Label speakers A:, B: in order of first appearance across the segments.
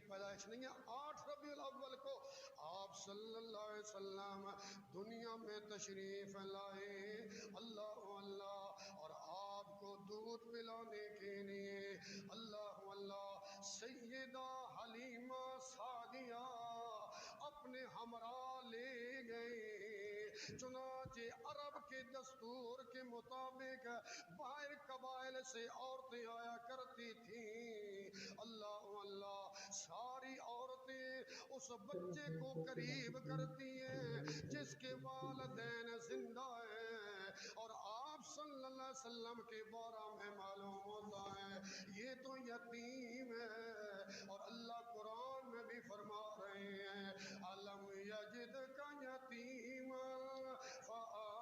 A: پیدائش نہیں ہے، 8 ربیع الاول کو آپ صلی اللہ علیہ وسلم دنیا میں تشریف لائے، اللہ اللہ، اور آپ کو دودھ پلانے کے لیے اللہ اللہ سیدہ حلیمہ سعدیہ اپنے ہمراہ لے گئے۔ چنانچہ عرب کے دستور کے مطابق باہر قبائل سے عورتیں آیا کرتی تھیں، اللہ اللہ، ساری عورتیں اس بچے کو قریب کرتی ہیں جس کے والدین زندہ ہیں، اور آپ صلی اللہ علیہ وسلم کے بارے میں معلوم ہوتا ہے یہ تو یتیم ہے، اور اللہ قرآن میں بھی فرما رہے ہیں الم یجدک یتیما فآویٰ،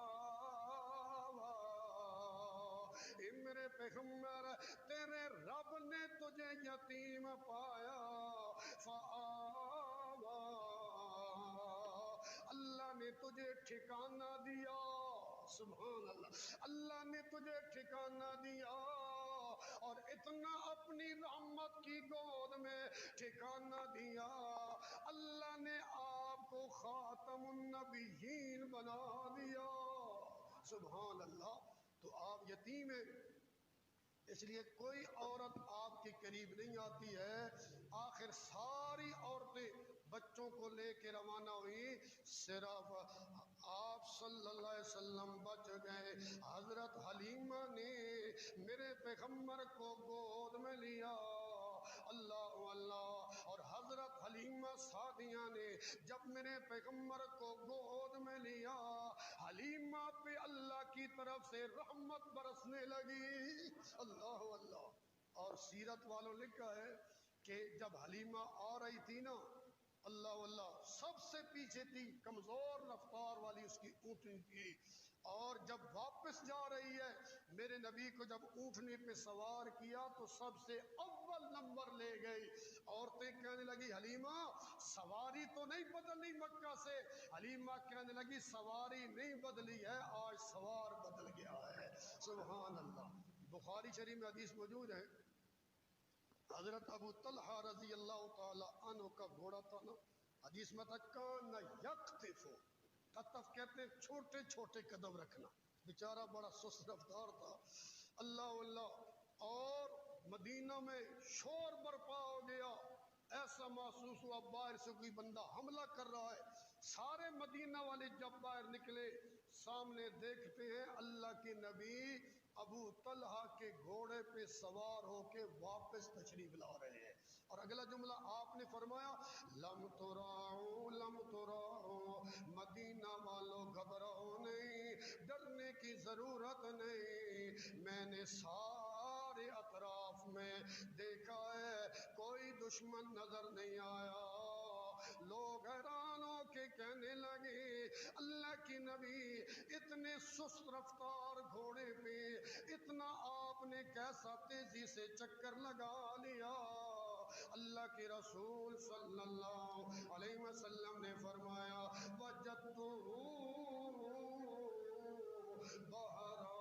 A: اے میرے پیغمبر تیرے رب نے تجھے یتیم پایا، فآویٰ، اللہ نے تجھے ٹھکانہ دیا، سبحان اللہ، اللہ نے تجھے ٹھکانہ دیا، اور اتنا اپنی رحمت کی گود میں ٹھکانہ دیا، اللہ نے آپ کو خاتم النبیین بنا دیا، سبحان اللہ۔ تو آپ یتیم ہیں، اس لیے کوئی عورت آپ کے قریب نہیں آتی ہے۔ آخر ساری عورتیں بچوں کو لے کے روانہ ہوئی، صرف آپ صلی اللہ علیہ وسلم بچ گئے۔ حضرت حلیمہ نے میرے پیغمبر کو گود میں لیا، اللہ اللہ، اور حضرت حلیمہ سعدیہ نے جب میرے پیغمبر کو گود میں لیا، حلیمہ پہ اللہ کی طرف سے رحمت برسنے لگی، اللہ اللہ۔ اور سیرت والوں لکھا ہے کہ جب حلیمہ آ رہی تھی نا، اللہ اللہ، سب سے پیچھے تھی، کمزور رفتار والی اس کی اونٹنی تھی، اور جب واپس جا رہی ہے میرے نبی کو جب اونٹنی پہ سوار کیا تو سب سے اول نمبر لے گئی۔ عورتیں کہنے لگی حلیمہ سواری تو نہیں بدلی مکہ سے، حلیمہ کہنے لگی سواری نہیں بدلی ہے، آج سوار بدل گیا ہے، سبحان اللہ۔ بخاری شریف میں حدیث موجود ہے، حضرت ابو طلحہ رضی اللہ تعالی عنہ کا گھوڑا تھا نا، حدیث میں تھا کان یقطف، قطف کہتے ہیں چھوٹے چھوٹے قدم رکھنا، بیچارہ بڑا سست رفتار تھا، اللہ اللہ۔ اور مدینہ میں شور برپا ہو گیا، ایسا محسوس ہوا باہر سے کوئی بندہ حملہ کر رہا ہے۔ سارے مدینہ والے جب باہر نکلے، سامنے دیکھتے ہیں اللہ کے نبی ابو طلحہ کے گھوڑے پہ سوار ہو کے واپس تشریف لا رہے ہیں، اور اگلا جملہ آپ نے فرمایا لم تراؤ لم تراؤ، مدینہ والوں گھبراؤ نہیں، ڈرنے کی ضرورت نہیں، میں نے سارے اطراف میں دیکھا ہے کوئی دشمن نظر نہیں آیا۔ لوگ حیران ہو کے کہنے لگے اللہ کی نبی اتنے سست رفتار گھوڑے پہ اتنا آپ نے کیسا تیزی سے چکر لگا لیا؟ اللہ کے رسول صلی اللہ علیہ وسلم نے فرمایا وجدتہ بہرا،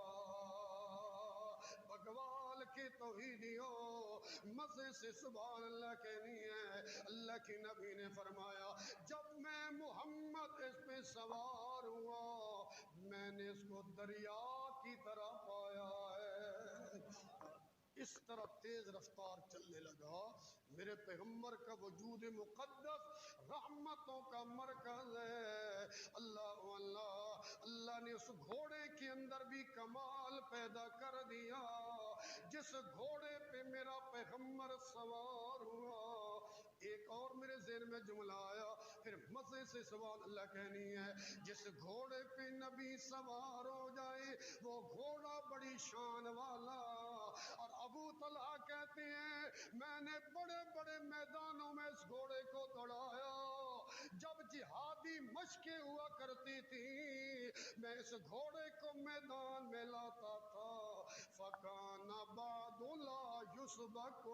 A: بگوال کے توحیدیوں مزے سے سبحان اللہ کہنی ہے۔ اللہ کی نبی نے فرمایا جب میں محمد اس پہ سوار ہوا میں نے اس کو دریا کی طرح پایا ہے، اس طرح تیز رفتار چلنے لگا۔ میرے پیغمبر کا وجود مقدس رحمتوں کا مرکز ہے، اللہ اللہ، اللہ نے اس گھوڑے کے اندر بھی کمال پیدا کر دیا، جس گھوڑے پہ میرا پیغمبر سوار ہوا۔ ایک اور میرے ذہن میں جملہ آیا، پھر مزے سے سبحان اللہ کہنی ہے، جس گھوڑے پہ نبی سوار ہو جائے وہ گھوڑا بڑی شان والا، اور ابو طلحہ کہتے ہیں میں نے بڑے بڑے میدانوں میں اس گھوڑے کو دوڑایا، جب جہادی مشقیں ہوا کرتی تھی میں اس گھوڑے کو میدان میں لاتا تھا، فَكَانَ بَعْدُ لَا يُسْبَقُ،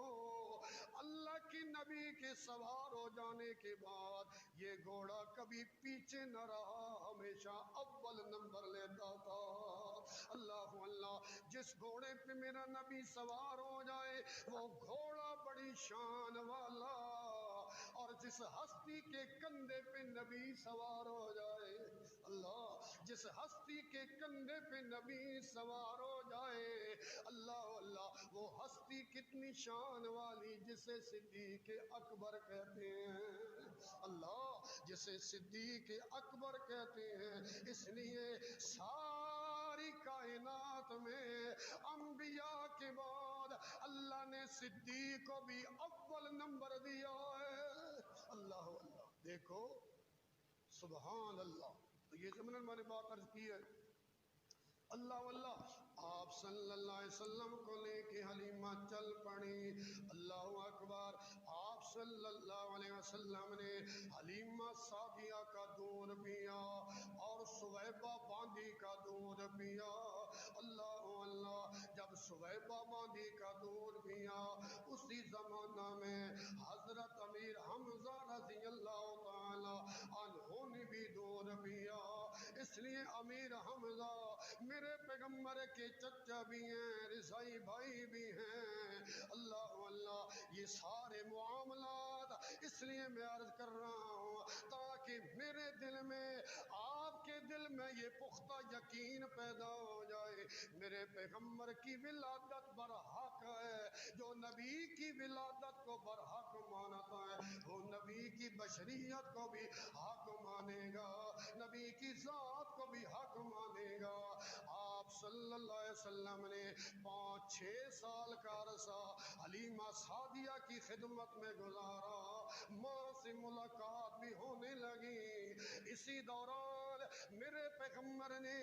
A: اللہ کی نبی کے سوار ہو جانے کے بعد یہ گھوڑا کبھی پیچھے نہ رہا، ہمیشہ اول نمبر لیتا تھا، اللہ اللہ۔ جس گھوڑے پہ میرا نبی سوار ہو جائے وہ گھوڑا بڑی شان والا، جس ہستی کے کندھے پہ نبی سوار ہو جائے، اللہ جس ہستی کے کندھے پہ نبی سوار ہو جائے، اللہ اللہ وہ ہستی کتنی شان والی جسے صدیق اکبر کہتے ہیں، اللہ جسے صدیق اکبر کہتے ہیں۔ اس لیے ساری کائنات میں انبیاء کے بعد اللہ نے صدیق کو بھی اول نمبر دیا ہے، اللہ اللہ دیکھو سبحان اللہ۔ تو یہ ضمن میں نے بات عرض کی ہے، اللہ واللہ آپ صلی اللہ علیہ وسلم کو لے کے حلیمہ چل پڑی، اللہ اکبر۔ آپ صلی اللہ علیہ وسلم نے حلیمہ سعدیہ کا دودھ پیا اور سویبہ باندی کا دودھ پیا، اللہ اللہ۔ جب سویبہ باندی کا دودھ پیا، اسی زمانہ میں حضرت امیر حمزہ رضی اللہ تعالی عنہ نے بھی دودھ پیا، اس لیے امیر حمزہ میرے پیغمبر کے چچا بھی ہیں، رضائی بھائی بھی ہیں، اللہ اللہ۔ یہ سارے معاملات اس لیے میں عرض کر رہا ہوں تاکہ میرے دل میں آپ کے دل میں یہ پختہ یقین پیدا ہو جائے، میرے پیغمبر کی ولادت برحق ہے، جو نبی کی ولادت کو برحق مانتا ہے وہ نبی کی بشریت کو بھی حق مانے گا، نبی کی ذات کو بھی حق مانے گا۔ آپ صلی اللہ علیہ وسلم نے 5-6 سال کا عرصہ حلیمہ سعدیہ کی خدمت میں گزارا، ماں سے ملاقات بھی ہونے لگی۔ اسی دوران میرے پیغمبر نے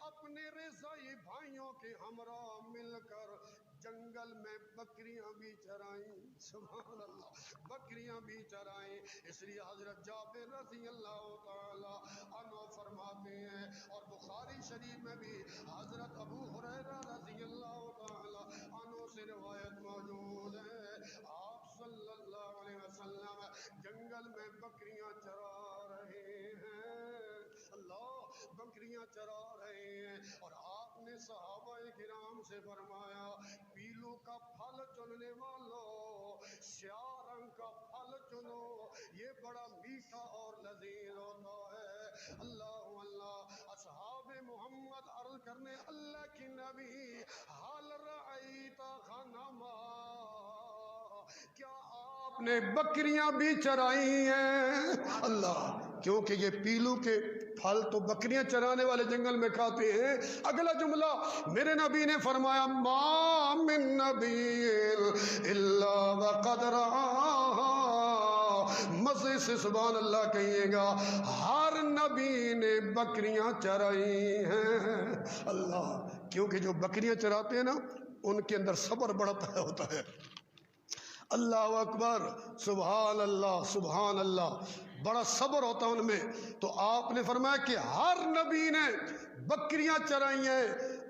A: اپنے رضائی بھائیوں کے ہمراہ مل کر جنگل میں بکریاں بھی چرائیں، سبحان اللہ، بکریاں بھی چرائیں۔ اس لیے حضرت جابر رضی اللہ تعالی عنہ فرماتے ہیں، اور بخاری شریف میں بھی حضرت ابو ہریرہ رضی اللہ تعالی عنہ سے روایت موجود ہے، آپ صلی اللہ علیہ وسلم جنگل میں بکریاں چرا رہے ہیں، اللہ بکریاں چرا رہے ہیں، اور آپ نے صحابہ کرام سے فرمایا پیلو کا پھل چننے والوں سیاہ رنگ کا پھل چنو، یہ بڑا میٹھا اور لذیذ ہوتا ہے، اللہ اللہ۔ اصحاب محمد عرض کرنے اللہ کی نبی حال رأیت غنما، کیا آپ نے بکریاں بھی چرائی ہیں؟ اللہ، کیونکہ یہ پیلو کے پھل تو بکریاں چرانے والے جنگل میں کھاتے ہیں۔ اگلا جملہ میرے نبی نے فرمایا ما من نبی الا وقد رآہا، مزے سے سبحان اللہ کہیے گا، ہر نبی نے بکریاں چرائی ہیں، اللہ، کیونکہ جو بکریاں چراتے ہیں نا ان کے اندر صبر بڑا پیدا ہوتا ہے، اللہ اکبر، سبحان اللہ سبحان اللہ، بڑا صبر ہوتا ہے ان میں۔ تو آپ نے فرمایا کہ ہر نبی نے بکریاں چرائی ہیں،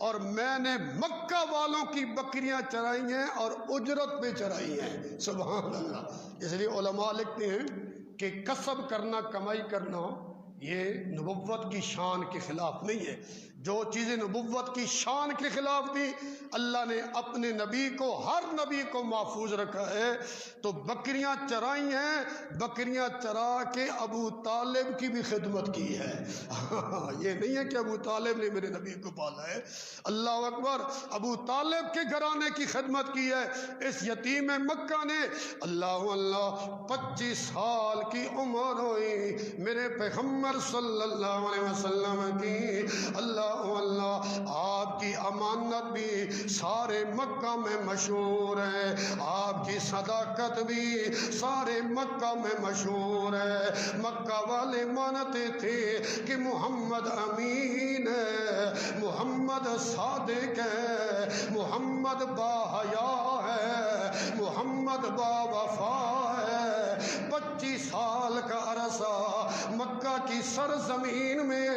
A: اور میں نے مکہ والوں کی بکریاں چرائی ہیں اور اجرت پہ چرائی ہیں، سبحان اللہ۔ اس لیے علماء لکھتے ہیں کہ کسب کرنا، کمائی کرنا یہ نبوت کی شان کے خلاف نہیں ہے، جو چیزیں نبوت کی شان کے خلاف تھی اللہ نے اپنے نبی کو، ہر نبی کو محفوظ رکھا ہے۔ تو بکریاں چرائی ہیں، بکریاں چرا کے ابو طالب کی بھی خدمت کی ہے، یہ نہیں ہے کہ ابو طالب نے میرے نبی کو پالا ہے، اللہ اکبر، ابو طالب کے گھرانے کی خدمت کی ہے اس یتیم مکہ نے، اللہ اللہ۔ 25 سال کی عمر ہوئی میرے پیغمبر صلی اللہ علیہ وسلم کی، اللہ اللہ، آپ کی امانت بھی سارے مکہ میں مشہور ہے، آپ کی صداقت بھی سارے مکہ میں مشہور ہے، مکہ والے مانتے تھے کہ محمد امین ہے، محمد صادق ہے، محمد باحیا ہے، محمد با وفا ہے۔ 25 سال کا عرصہ مکہ کی سرزمین میں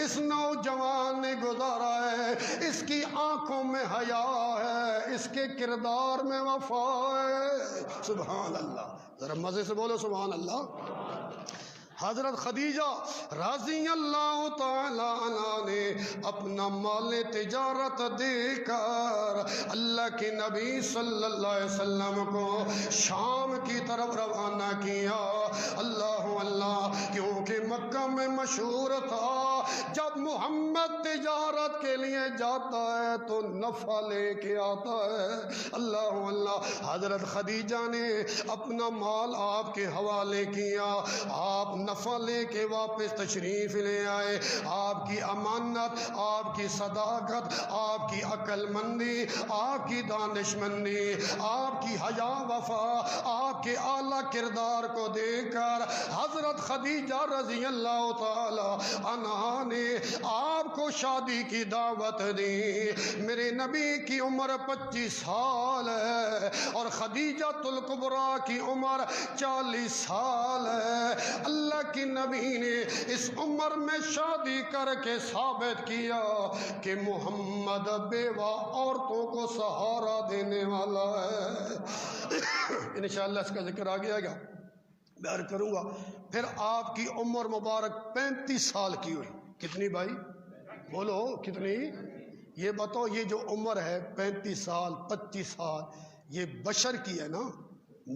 A: اس نوجوان نے گزارا ہے، اس کی آنکھوں میں حیا ہے، اس کے کردار میں وفا ہے، سبحان اللہ، ذرا مزے سے بولو سبحان اللہ۔ حضرت خدیجہ رضی اللہ تعالی عنہ نے اپنا مال تجارت دے کر اللہ کے نبی صلی اللہ علیہ وسلم کو شام کی طرف روانہ کیا، مکہ میں مشہور تھا، جب محمد تجارت کے لیے جاتا ہے تو نفع لے کے آتا ہے۔ اللہ اللہ، حضرت خدیجہ نے اپنا مال آپ کے حوالے کیا، آپ نفع لے کے واپس تشریف لے آئے۔ آپ کی امانت، آپ کی صداقت، آپ کی عقل مندی، آپ کی دانش مندی، آپ کی حیا وفا، آپ کے اعلیٰ کردار کو دیکھ کر حضرت خدیجہ رضی اللہ تعالی عنہا نے آپ کو شادی کی دعوت دی۔ میرے نبی کی عمر 25 سال ہے اور خدیجہ الکبریٰ کی عمر 40 سال ہے۔ اللہ کی نبی نے اس عمر میں شادی کر کے ثابت کیا کہ محمد بیوہ عورتوں کو سہارا دینے والا ہے۔ انشاءاللہ اس کا ذکر آگے آئے گا، میں عرض کروں گا۔ پھر آپ کی عمر مبارک 35 سال کی ہوئی۔ کتنی بھائی؟ بولو کتنی؟ یہ بتاؤ، یہ جو عمر ہے 35 سال 25 سال، یہ بشر کی ہے نا،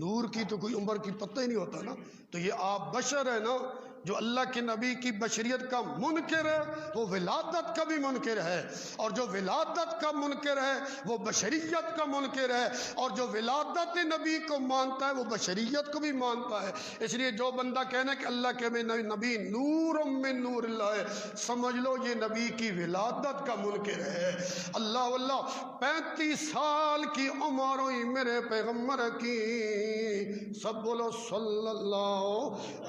A: نور کی تو کوئی عمر کی پتہ ہی نہیں ہوتا نا۔ تو یہ آپ بشر ہے نا، جو اللہ کے نبی کی بشریت کا منکر ہے وہ ولادت کا بھی منکر ہے، اور جو ولادت کا منکر ہے وہ بشریت کا منکر ہے، اور جو ولادت نبی کو مانتا ہے وہ بشریت کو بھی مانتا ہے۔ اس لیے جو بندہ کہنا کہ اللہ کے نبی نور من نور اللہ ہے، سمجھ لو یہ نبی کی ولادت کا منکر ہے۔ اللہ اللہ، 35 سال کی عمر ہوئی میرے پیغمبر کی، سب بولو صلی اللہ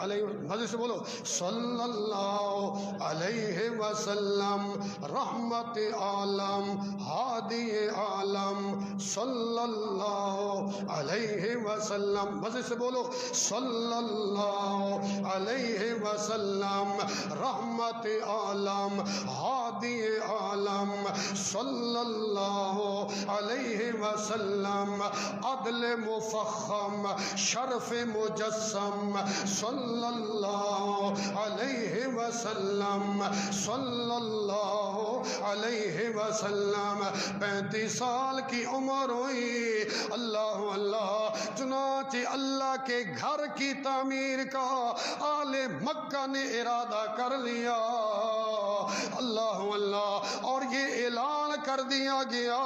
A: علیہ وسلم، مزے سے بولو صلی اللہ علیہ وسلم، رحمت عالم ہادی عالم صلی اللہ علیہ وسلم، مزے سے بولو صلی اللہ علیہ وسلم، رحمت عالم ہادی عالم صلی اللہ علیہ وسلم، عدل مفخم شرف مجسم صلی اللہ علیہ وسلم، صلی اللہ علیہ وسلم۔ 35 سال کی عمر ہوئی، اللہ اللہ، چنانچہ اللہ کے گھر کی تعمیر کا آل مکہ نے ارادہ کر لیا، اللہ اللہ، اور یہ اعلان کر دیا گیا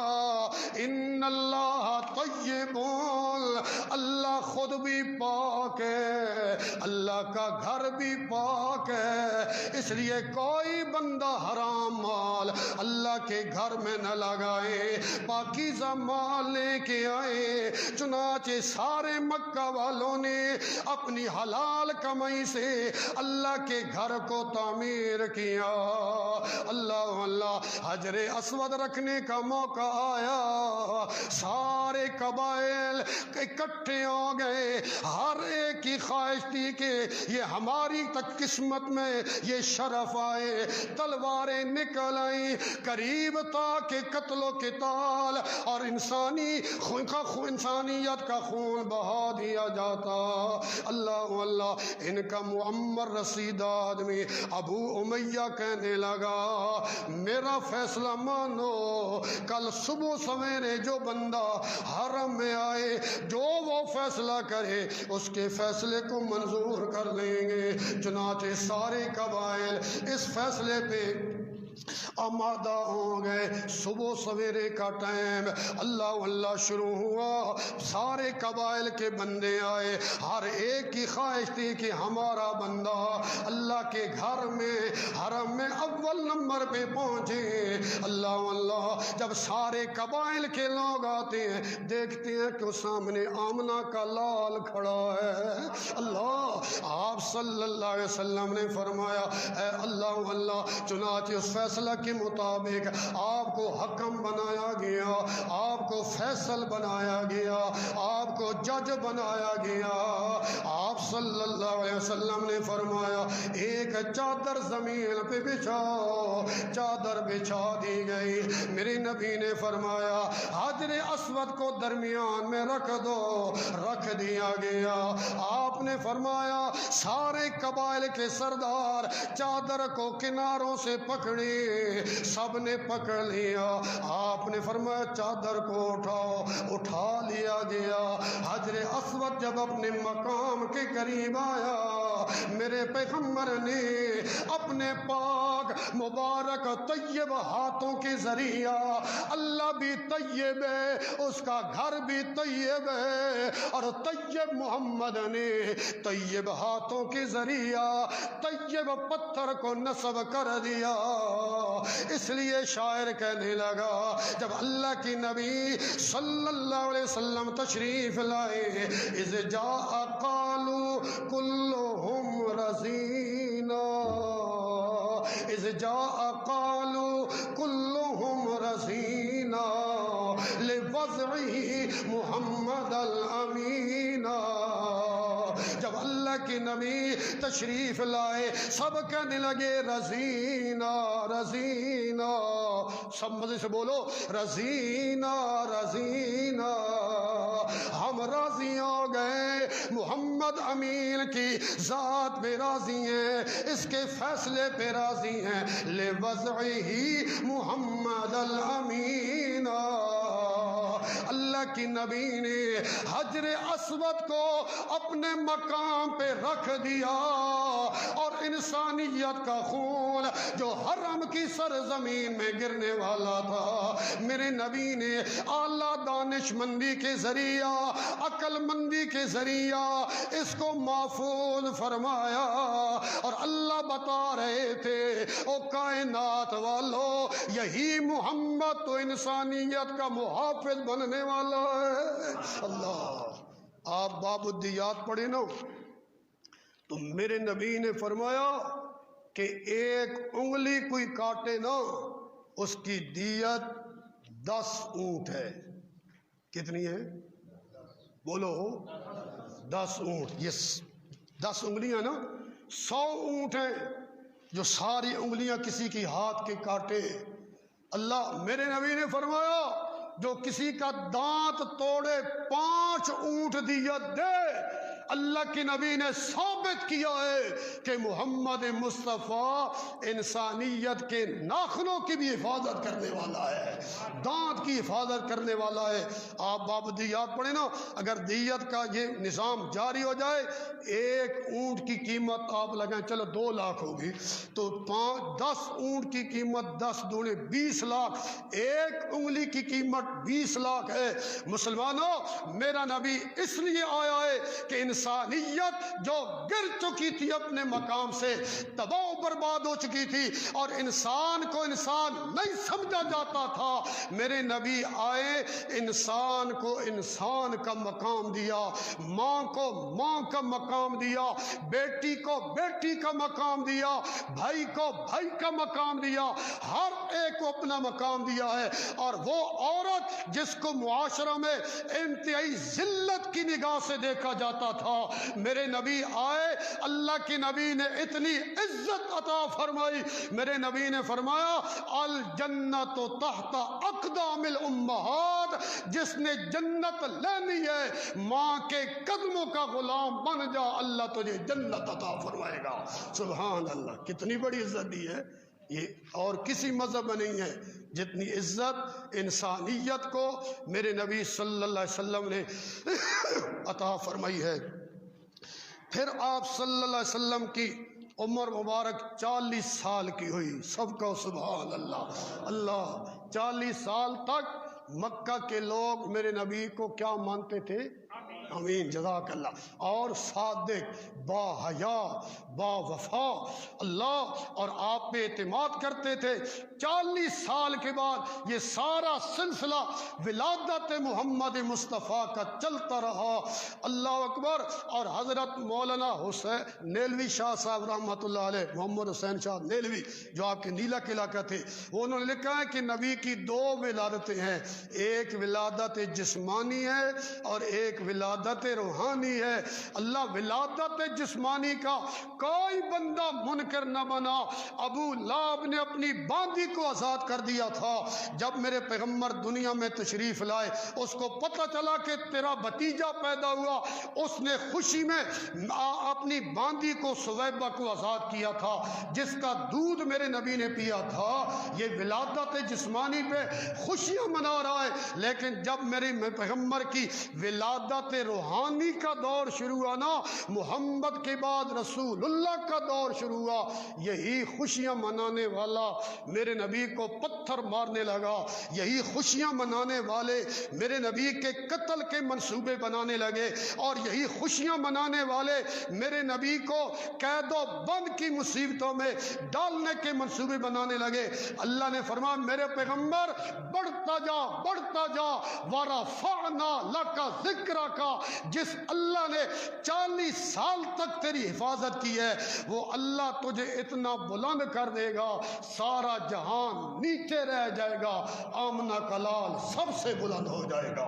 A: ان اللہ طیب، اللہ خود بھی پاک ہے، اللہ کا گھر بھی پاک ہے، اس لیے کوئی بندہ حرام مال اللہ کے گھر میں نہ لگائے، پاکیزہ مال لے کے آئے۔ چنانچہ سارے مکہ والوں نے اپنی حلال کمائی سے اللہ کے گھر کو تعمیر کیا، اللہ اللہ۔ حجر اسود رکھنے کا موقع آیا، سارے قبائل اکٹھے ہو گئے، ہر ایک کی خواہش تھی کہ یہ ہماری تک قسمت میں یہ شرف آئے، تلواریں نکل آئیں، قریب تھا کہ قتل و قتال اور انسانیت کا خون بہا دیا جاتا، اللہ اللہ۔ ان کا معمر رسید آدمی ابو امیہ کہنے لگا میرا فیصلہ مانو، کل صبح سویرے جو بندہ حرم میں آئے، جو وہ فیصلہ کرے اس کے فیصلے کو منظور کر دیں گے۔ چنانچہ سارے قبائل اس فیصلے پہ آمادہ ہو گئے۔ صبح سویرے کا ٹائم اللہ اللہ شروع ہوا، سارے قبائل کے بندے آئے، ہر ایک کی خواہش تھی کہ ہمارا بندہ اللہ کے گھر میں حرم میں اول نمبر پہ پہنچے، اللہ اللہ۔ جب سارے قبائل کے لوگ آتے ہیں، دیکھتے ہیں کہ سامنے آمنہ کا لال کھڑا ہے، اللہ۔ آپ صلی اللہ علیہ وسلم نے فرمایا اے اللہ اللہ، چنانچہ اس فیصلہ کے مطابق آپ کو حکم بنایا گیا، آپ کو فیصل بنایا گیا، آپ کو جج بنایا گیا۔ آپ صلی اللہ علیہ وسلم نے فرمایا ایک چادر زمین پہ بچھاؤ، چادر بچھا دی گئی۔ میرے نبی نے فرمایا حجر اسود کو درمیان میں رکھ دو، رکھ دیا گیا۔ آپ نے فرمایا سارے قبائل کے سردار چادر کو کناروں سے پکڑی، سب نے پکڑ لیا۔ آپ نے فرمایا چادر کو اٹھاؤ، اٹھا لیا گیا۔ حجر اسود جب اپنے مقام کے قریب آیا، میرے پیغمبر نے اپنے پاک مبارک طیب ہاتھوں کے ذریعہ، اللہ بھی طیب ہے، اس کا گھر بھی طیب ہے، اور طیب محمد نے طیب ہاتھوں کے ذریعہ طیب پتھر کو نصب کر دیا۔ اس لیے شاعر کہنے لگا جب اللہ کی نبی صلی اللہ علیہ وسلم تشریف لائے، اذ جاء قالوا كلهم رزینا، اذ جاء قالوا كلهم رزینا لوضعه محمد الامین۔ جب اللہ کی نبی تشریف لائے سب کہنے لگے رزینا رزینا، سب مزے سے بولو رزینا رزینا، ہم راضی ہو گئے، محمد امین کی ذات پہ راضی ہیں، اس کے فیصلے پہ راضی ہیں، لوضعه محمد الامین۔ اللہ کی نبی نے حجر اسود کو اپنے مقام پہ رکھ دیا، اور انسانیت کا خون جو حرم کی سرزمین میں گرنے والا تھا، میرے نبی نے اعلیٰ دانش مندی کے ذریعہ، عقل مندی کے ذریعہ اس کو محفوظ فرمایا۔ اور اللہ بتا رہے تھے او کائنات والو، یہی محمد تو انسانیت کا محافظ بننے والا ہے۔ اللہ، آپ باب الدیات پڑھے نا، تو میرے نبی نے فرمایا کہ ایک انگلی کوئی کاٹے نا، اس کی دیت 10 اونٹ ہے۔ کتنی ہے؟ بولو 10 اونٹ۔ یہ 10 انگلیاں نا 100 اونٹ ہیں، جو ساری انگلیاں کسی کی ہاتھ کے کاٹے، اللہ میرے نبی نے فرمایا جو کسی کا دانت توڑے 5 اونٹ دیت دے۔ اللہ کے نبی نے ثابت کیا ہے کہ محمد مصطفیٰ انسانیت کے ناخنوں کی بھی حفاظت کرنے والا ہے، دانت کی حفاظت کرنے والا ہے۔ آپ باب دیات پڑھیں نا، اگر دیت کا یہ نظام جاری ہو جائے، 1 اونٹ کی قیمت آپ لگائیں، چلو 2 لاکھ ہوگی، تو 10 اونٹ کی قیمت 10 دونے 20 لاکھ، 1 انگلی کی قیمت 20 لاکھ ہے۔ مسلمانوں، میرا نبی اس لیے آیا ہے کہ انسانیت جو گر چکی تھی اپنے مقام سے، تباہ و برباد ہو چکی تھی، اور انسان کو انسان نہیں سمجھا جاتا تھا، میرے نبی آئے، انسان کو انسان کا مقام دیا، ماں کو ماں کا مقام دیا، بیٹی کو بیٹی کا مقام دیا، بھائی کو بھائی کا مقام دیا، ہر ایک کو اپنا مقام دیا ہے۔ اور وہ عورت جس کو معاشرہ میں انتہائی ذلت کی نگاہ سے دیکھا جاتا تھا، میرے نبی آئے، اللہ کے نبی نے اتنی عزت عطا فرمائی، میرے نبی نے فرمایا الجنت تحت اقدام الامہات، جس نے جنت لینی ہے ماں کے قدموں کا غلام بن جا، اللہ تجھے جنت عطا فرمائے گا۔ سبحان اللہ، کتنی بڑی عزت دی ہے، یہ اور کسی مذہب میں نہیں ہے جتنی عزت انسانیت کو میرے نبی صلی اللہ علیہ وسلم نے عطا فرمائی ہے۔ پھر آپ صلی اللہ علیہ وسلم کی عمر مبارک 40 سال کی ہوئی، سب کو سبحان اللہ۔ اللہ 40 سال تک مکہ کے لوگ میرے نبی کو کیا مانتے تھے؟ امین، جزاک اللہ، اور صادق، با حیا، با وفا، اللہ، اور آپ پہ اعتماد کرتے تھے۔ 40 سال کے بعد یہ سارا سلسلہ ولادت محمد مصطفیٰ کا چلتا رہا، اللہ اکبر۔ اور حضرت مولانا حسین نیلوی شاہ صاحب رحمۃ اللہ علیہ، محمد حسین شاہ نیلوی جو آپ کے نیلا قلعہ کا تھے، انہوں نے لکھا ہے کہ نبی کی 2 ولادتیں ہیں، ایک ولادت جسمانی ہے اور ایک ولادت روحانی ہے۔ اللہ ولادت جسمانی کا کوئی بندہ منکر نہ بنا۔ ابو لہب نے اپنی باندی کو آزاد کر دیا تھا، جب میرے پیغمبر دنیا میں تشریف لائے، اس کو پتہ چلا کہ تیرا بھتیجا پیدا ہوا، اس نے خوشی میں اپنی باندی کو سویبہ کو آزاد کیا تھا، جس کا دودھ میرے نبی نے پیا تھا۔ یہ ولادت جسمانی پہ خوشیاں منا رہا ہے، لیکن جب میرے پیغمبر کی ولادت روحانی کا دور شروع ہوا نا، محمد کے بعد رسول اللہ کا دور شروع ہوا، یہی خوشیاں منانے والا میرے نبی کو پتھر مارنے لگا، یہی خوشیاں منانے والے میرے نبی کے قتل کے منصوبے بنانے لگے، اور یہی خوشیاں منانے والے میرے نبی کو قید و بند کی مصیبتوں میں ڈالنے کے منصوبے بنانے لگے۔ اللہ نے فرمایا میرے پیغمبر بڑھتا جا ورفعنا لک ذکرک، جس اللہ نے 40 سال تک تیری حفاظت کی ہے وہ اللہ تجھے اتنا بلند کر دے گا، سارا جہان نیچے رہ جائے گا، آمنہ کا لال سب سے بلند ہو جائے گا۔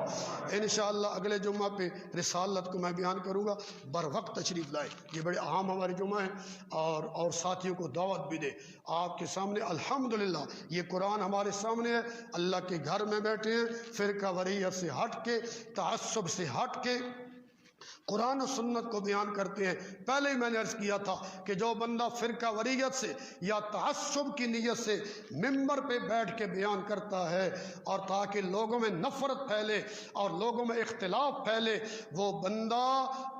A: انشاءاللہ اگلے جمعہ پہ رسالت کو میں بیان کروں گا، بر وقت تشریف لائے، یہ بڑے اہم ہمارے جمعہ ہیں، اور ساتھیوں کو دعوت بھی دے۔ آپ کے سامنے الحمدللہ یہ قرآن ہمارے سامنے ہے، اللہ کے گھر میں بیٹھے ہیں، فرقہ واریت سے ہٹ کے، تعصب سے ہٹ کے قرآن و سنت کو بیان کرتے ہیں۔ پہلے ہی میں نے عرض کیا تھا کہ جو بندہ فرقہ واریت سے یا تعصب کی نیت سے ممبر پہ بیٹھ کے بیان کرتا ہے اور تاکہ لوگوں میں نفرت پھیلے اور لوگوں میں اختلاف پھیلے، وہ بندہ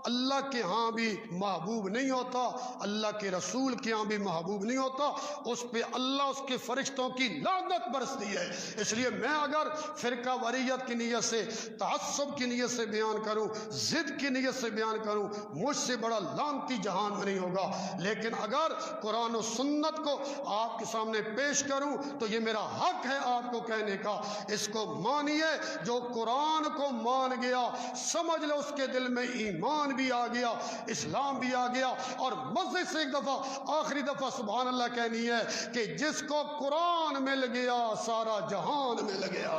A: اللہ کے ہاں بھی محبوب نہیں ہوتا، اللہ کے رسول کے ہاں بھی محبوب نہیں ہوتا، اس پہ اللہ اس کے فرشتوں کی لعنت برستی ہے۔ اس لیے میں اگر فرقہ واریت کی نیت سے، تعصب کی نیت سے بیان کروں، ضد کی نیت سے بیان کروں، مجھ سے بڑا لعنتی جہان میں نہیں ہوگا، لیکن اگر قرآن و سنت کو آپ کے سامنے پیش کروں تو یہ میرا حق ہے آپ کو کہنے کا۔ اس کو مانیے، جو قرآن کو مان گیا سمجھ لو اس کے دل میں ایمان بھی آ گیا، اسلام بھی آ گیا، اور مزے سے ایک دفعہ آخری دفعہ سبحان اللہ کہنی ہے کہ جس کو قرآن مل گیا سارا جہان مل گیا۔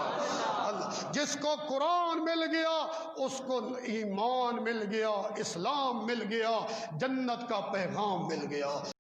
A: جس کو قرآن مل گیا اس کو ایمان مل گیا، اسلام مل گیا، جنت کا پیغام مل گیا۔